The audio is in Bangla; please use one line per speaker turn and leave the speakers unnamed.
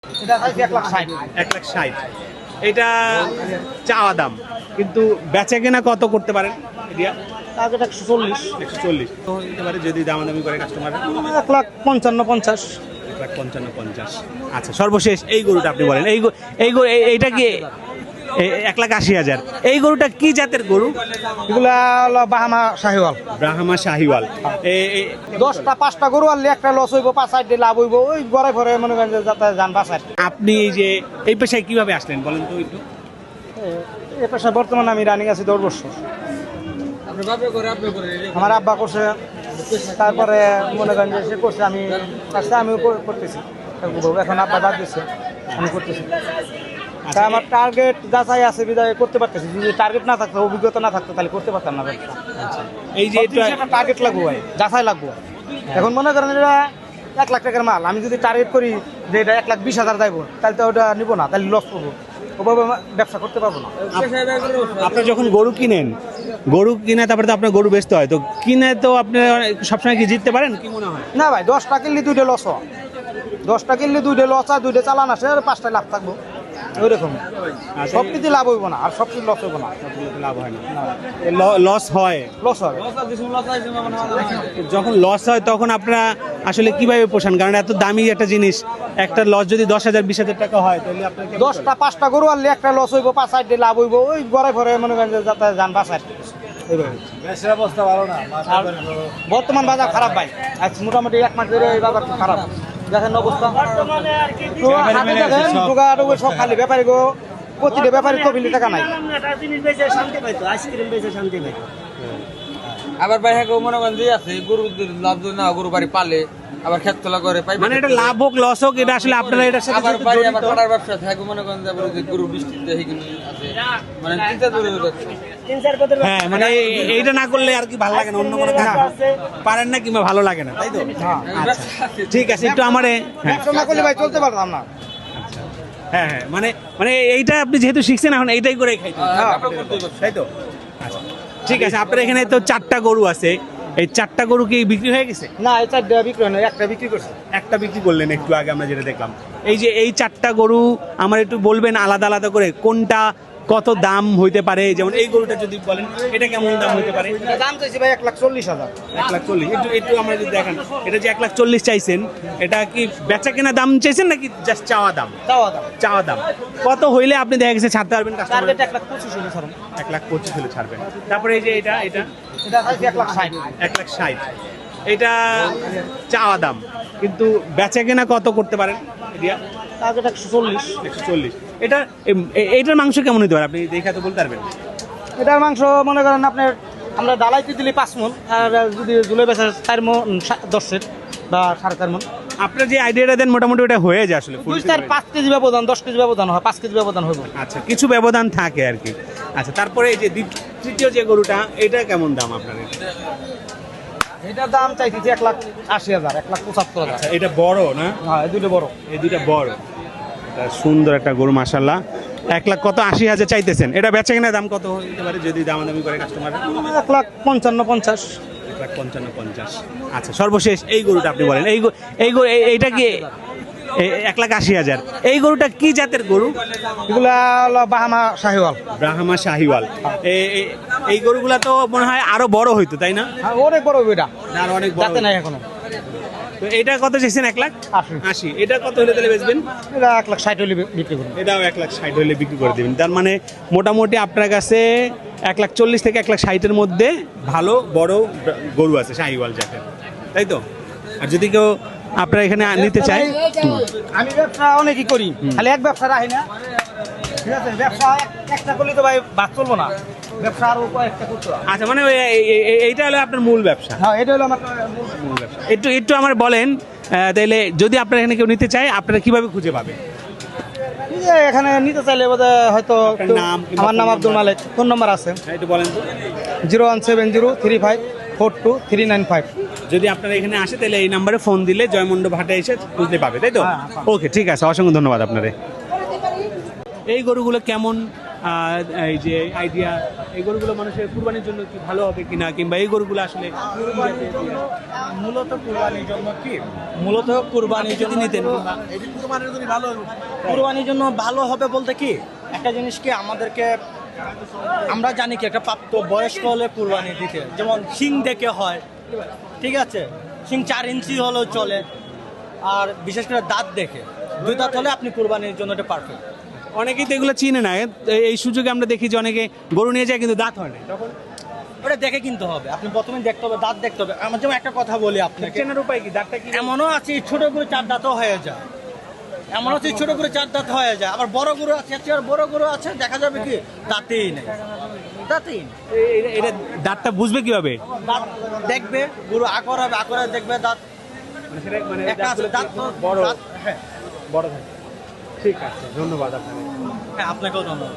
এটা চাইছি 1,60,000
1,60,000 এটা চাওয়া দাম, কিন্তু বেচা কেনা কত করতে পারেন? এরিয়া
টার্গেট 140,
140 তো এবারে যদি দামাদামি করে কাস্টমার
1,55,50।
1,55,50। আচ্ছা, সর্বশেষ এই গরুটা আপনি বলেন, এইটা কি 1,80,000? এই গরুটা কি জাতের গরু?
এগুলা হলো বাহামা শাহিওয়াল।
ব্রাহ্মা শাহিওয়াল।
10টা 5টা গরু আনলে একটা লস হইব, 5-8 দিয়ে লাভ হইব, ওই গড়াই ভরে মনে করেন যে যাতে যান বাসায়।
আপনি এই যে এই পেশায় কিভাবে আসলেন বলেন তো একটু?
এই পেশায় বর্তমানে আমি রানিং আছি 10 বছর। আমার আব্বা করছে, তারপরে মনে করেন যে সে করছে, আমি করতেছি। এখন আব্বা বাদ দিচ্ছে, আমি করতেছি। তাই আমার টার্গেট যাচাই আছে বিদায় করতে পারতেছি। যদি টার্গেট না থাকতো, অভিজ্ঞতা না থাকতো, তাহলে করতে পারতাম না ব্যবসা।
এই যে
টার্গেট লাগবো ভাই, যাচাই লাগবো। এখন মনে করেন এটা 1 লাখ টাকার মাল, আমি যদি টার্গেট করি যে এটা 1,20,000 যাইবো, তাহলে তো ওটা নিবো না, তাহলে লস করবো, ওভাবে ব্যবসা করতে পারবো না।
আপনার যখন গরু কিনেন, গরু কিনে তারপরে তো আপনার গরু বেচতে হয়, তো কিনে তো আপনি সবসময় কি জিততে পারেন কি মনে হয়?
না ভাই, 10টা কিনলে 2টা লস হয়, 10টা কিনলে 2টা লস হয়, 2টা চালান আসে, আর 5টা লাভ থাকবো, ওইরকম। সব কিছু লাভ হইব না, আর সব কিছু লস হইব না,
লাভ হয় না, লস হয়।
লস হবে।
যখন লস হয় তখন আপনারা আসলে কিভাবে পোষান? কারণ এত দামি একটা জিনিস, একটা লস যদি 10,000 20,000 টাকা হয়, তাহলে আপনাকে
10টা 5টা গরু আনলে একটা লস হইব, 5-8 দিয়ে লাভ হইব, ওই গড়াই ভরে মনে করেন যে যাতে যান বাসায়। অবস্থা ভালো না, বর্তমান বাজার খারাপ ভাই। আজ মোটামুটি 1 মাস ধরে এই বাজার খুব খারাপ, দেখেন অবস্থা। সব খালি ব্যাপারী গো, প্রতিটা ব্যাপারী তবিলে টাকা নাই।
আবার ভাই হ্যাঁ মনে করেন যে আছে গরু লাভ না, গরু বাড়ি পালে আবার খেত তোলা করে পাই,
মানে এটা লাভ হোক লস হোক, এটা আসলে আপনারা এটার সাথে
আবার বাড়ি আবার পাড়ার ব্যবসা থাকে, মনে করেন যে গরু বৃষ্টি দেখি আছে, মানে চিন্তা দূরে যাচ্ছে।
হ্যাঁ, মানে এইটা না করলে আর কি ভালো লাগে না, অন্য কোনো কাজ পারেন না কিংবা ভালো লাগে না, তাই তো? ঠিক আছে, একটু আমারে
ব্যবসা না করলে ভাই চলতে পারতাম না।
হ্যাঁ হ্যাঁ, মানে মানে এইটা আপনি যেহেতু শিখছেন, এখন এইটাই করে খাইতে তাই তো? আচ্ছা, ঠিক আছে। আপনার এখানে তো 4টা গরু আছে, এই 4টা গরু কি বিক্রি হয়ে গেছে?
না, এই 4টা বিক্রি হয় না, একটা বিক্রি করছে।
একটা বিক্রি করলেন একটু আগে আমরা যেটা দেখলাম। এই যে এই 4টা গরু আমার একটু বলবেন আলাদা আলাদা করে, কোনটা কত দাম হইতে পারে? যেমন এই গরুটা যদি বলেন, এটা কেমন দাম হইতে পারে?
দাম চাইছি ভাই 1,40,000।
1,40,000। একটু একটু আমরা যদি দেখেন, এটা যে 1,40,000 চাইছেন, এটা কি বেচা কেনা দাম চাইছেন নাকি জাস্ট চাওয়া দাম? চাওয়া দাম। কত হইলে আপনি দেখা গেছে ছাড়তে পারবেন কাস্টমার?
1,25,000 হলে ছাড়ুন।
1,25,000 হলে ছাড়বেন। তারপরে এই যে এটা
চাইছি 1,60,000।
1,60,000 এটা চাওয়া দাম, কিন্তু বেচা কেনা কত করতে পারেন? Area
target 140।
140। এইটার মাংস কেমন হতে পারে আপনি দেখা তো বলতে পারবেন?
এটার মাংস মনে করেন আপনার, আমরা ডালাইতে দিলে 5 মণ, আর যদি ঝুলে বেচা 4 মণ 10 বা 4.5 মণ।
আপনার যে আইডিয়াটা দেন মোটামুটি ওটা হয়ে যায় আসলে।
5 কেজি ব্যবধান, 10 কেজি ব্যবধান হয়, 5 কেজি ব্যবধান হইব।
আচ্ছা, কিছু ব্যবধান থাকে আর কি। আচ্ছা, তারপরে এই যে তৃতীয় যে গরুটা, এটা কেমন দাম আপনার?
এটার দাম চাইছি 1,80,000, 1,75,000।
এটা বড় না?
হ্যাঁ, এই দুটো বড়।
এই দুইটা বড়। এটা সুন্দর একটা গরু মাশাআল্লাহ। 1,80,000 চাইতেছেন, এটা বেচা কেনার দাম কত হতে পারে যদি দামাদামি করে কাস্টমার?
1,55,50।
1,55,50। আচ্ছা, সর্বশেষ এই গরুটা আপনি বলেন, এইটা কি 1,80,000? এই গরুটা কি জাতের গরু?
এগুলা হলো বাহামা শাহিওয়াল।
ব্রাহ্মা শাহিওয়াল। এই গরুগুলা তো মনে হয় আরো বড় হইতো, তাই না?
হ্যাঁ, অনেক বড় এটা,
আরো অনেক বড়
যাতে নাই এখনো।
তো এটা কত চাইছেন? 1,80,000। এটা কত হলে তাহলে বেচবেন?
এটা 1,60,000 হলে বিক্রি করবো।
এটাও 1,60,000 হলে বিক্রি করে দেবেন। তার মানে মোটামুটি আপনার কাছে 1,40,000 থেকে 1,60,000-এর মধ্যে ভালো বড় গরু আছে শাহিওয়াল জাতের, তাই তো? আর যদি কেউ আপনারা এখানে নিতে চায়,
আমি ব্যবসা অনেকই করি, খালি এক ব্যবসা রাখি না, ঠিক আছে? ব্যবসা একটা করলে তো ভাই বাদ চলবো না, ব্যবসা আরো কয়েকটা করতে হবে।
আচ্ছা, মানে এইটা হলো আপনার মূল ব্যবসা?
হ্যাঁ, এটা হলো আমার
মূল ব্যবসা। একটু একটু আমার বলেন, তাইলে যদি আপনারা এখানে কেউ নিতে চায়, আপনারা কিভাবে খুঁজে পাবে?
এখানে নিতে চাইলে হয়তো আমার নাম আব্দুল মালিক, ফোন নাম্বার আছে,
একটু বলেন তো।
01703534395।
যদি আপনারা এখানে আসে তাহলে এই নাম্বারে ফোন দিলে জয়মন্ড ভাটে এসে খুঁজতে পাবে, তাই তো? ওকে, ঠিক আছে, অসংখ্য ধন্যবাদ আপনারে। এই গরুগুলো কেমন এই যে আইডিয়া, এই গরুগুলো মানুষের কুরবানির জন্য কি ভালো হবে কিনা, কিংবা এই গরুগুলো আসলে
মূলত কুরবানির জন্য কি মূলত কুরবানির জন্য
নিতেন
কুরবানির জন্য ভালো হবে বলতে কি একটা জিনিস কি আমাদেরকে আমরা জানি কি একটা প্রাপ্ত বয়স্ক হলে কুরবানি দিতে, যেমন শিং দেখে হয়, ঠিক আছে, শিং 4 ইঞ্চি হলেও চলে, আর বিশেষ করে দাঁত দেখে, 2 দাঁত হলে আপনি কুরবানির জন্য এটা পারফেক্ট।
অনেকেই তো এগুলো চিনে না, এই সুযোগে আমরা দেখি যে অনেকে গরু নিয়ে যায় কিন্তু দাঁত হয় না, তখন
ওটা দেখে কিনতে হবে, আপনি প্রথমে দেখতে হবে, দাঁত দেখতে হবে। আমার যেমন একটা কথা বলি আপনাকে,
চেনার উপায় কি দাঁতটা কি?
এমনও আছে ছোট করে 4 দাঁতও হয়ে যায়, এমন আছে ছোট করে 4 দাঁত হয়ে যায়, আবার বড় গরু আছে, আর বড় গরু আছে দেখা যাবে কি দাঁতেই নেই, দাঁতেই নেই।
এটা দাঁতটা বুঝবে কিভাবে?
দাঁত দেখবে, গরু আকর হবে, আকরে দেখবে দাঁত একটা আছে, দাঁত
বড়
দাঁত, হ্যাঁ
বড় থাকে। ঠিক আছে, ধন্যবাদ আপনাকে।
হ্যাঁ আপনাকেও ধন্যবাদ।